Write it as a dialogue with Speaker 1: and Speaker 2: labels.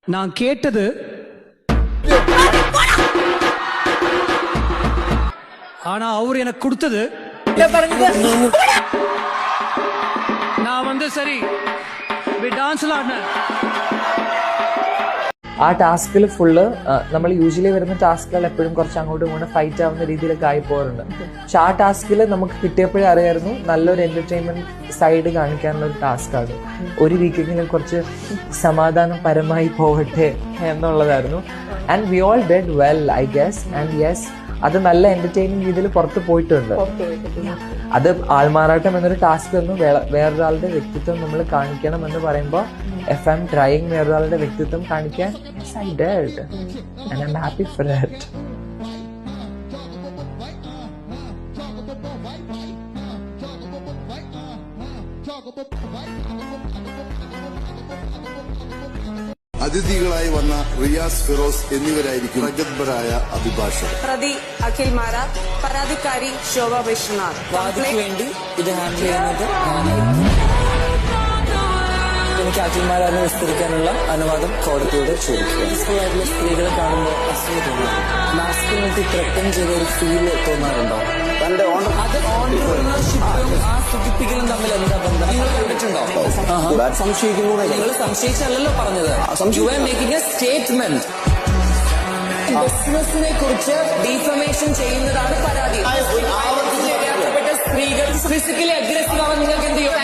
Speaker 1: நான் கேட்டது ஆனா அவர் எனக்கு கொடுத்தது நான் வந்து சரி டான்ஸ்ல ஆடினேன்.
Speaker 2: ആ ടാസ്കിൽ ഫുള്ള് നമ്മൾ യൂഷ്വലി വരുന്ന ടാസ്കുകൾ എപ്പോഴും കുറച്ച് അങ്ങോട്ടും ഇങ്ങോട്ടും ഫൈറ്റ് ആവുന്ന രീതിയിലൊക്കെ ആയി പോകാറുണ്ട്. പക്ഷെ ആ ടാസ്കിൽ നമുക്ക് കിട്ടിയപ്പോഴേ അറിയായിരുന്നു നല്ലൊരു എന്റർടൈൻമെന്റ് സൈഡ് കാണിക്കാനുള്ള ഒരു ടാസ്ക് ആണ്. ഒരു വീക്കെങ്കിലും കുറച്ച് സമാധാനപരമായി പോകട്ടെ എന്നുള്ളതായിരുന്നു. And we all did well I guess. And yes, അത് നല്ല എന്റർടൈനിങ് രീതിയിൽ പുറത്ത് പോയിട്ടുണ്ട്. അത് ആൾമാറാട്ടം എന്നൊരു ടാസ്ക് ഒന്നും വേറൊരാളുടെ വ്യക്തിത്വം നമ്മൾ കാണിക്കണം എന്ന് പറയുമ്പോൾ if I'm trying വേറൊരാളുടെ വ്യക്തിത്വം കാണിക്കാൻ, yes I did and I'm happy for it.
Speaker 3: അതിഥികളായി വന്ന റിയാസ് ഫിറോസ് എന്നിവരായിരിക്കും പ്രഗത്ഭരായ അഭിഭാഷകർ.
Speaker 4: പ്രതി അഖിൽ മാരാർ, പരാതിക്കാരി ശോഭ വിശ്വനാഥ്.
Speaker 5: വാദിക്ക് വേണ്ടി ഇത് ഹാൻഡിൽ ചെയ്യുന്നത് എനിക്ക് അഖിൽമാരാറിനെ വിസ്തരിക്കാനുള്ള അനുവാദം കോടതിയോട് ചോദിക്കുക. പീസ്ഫുള്ളായിട്ടുള്ള സ്ത്രീകളെ കാണുമ്പോൾ അസൂയ തോന്നാറുണ്ട്. മാസ്കുലിനിറ്റി ത്രട്ടൻ ചെയ്ത ഒരു ഫീൽ തോന്നാറുണ്ടോ? അത് ഓൺട്രപ്രണർഷിപ്പും ആ സുഖിപ്പിക്കലും തമ്മിൽ എന്താ ബന്ധം? നിങ്ങൾ കണ്ടിട്ടുണ്ടോ?
Speaker 3: സംശയിക്കുന്നു.
Speaker 5: നിങ്ങൾ സംശയിച്ചല്ലോ പറഞ്ഞത്. You are making A statement. ബിസിനസിനെ കുറിച്ച് ഡീഫമേഷൻ ചെയ്യുന്നതാണ് പരാതി. സ്ത്രീകൾ ഫിസിക്കലി അഗ്രസീവ് ആവാൻ നിങ്ങൾക്ക് എന്ത് ചെയ്യും?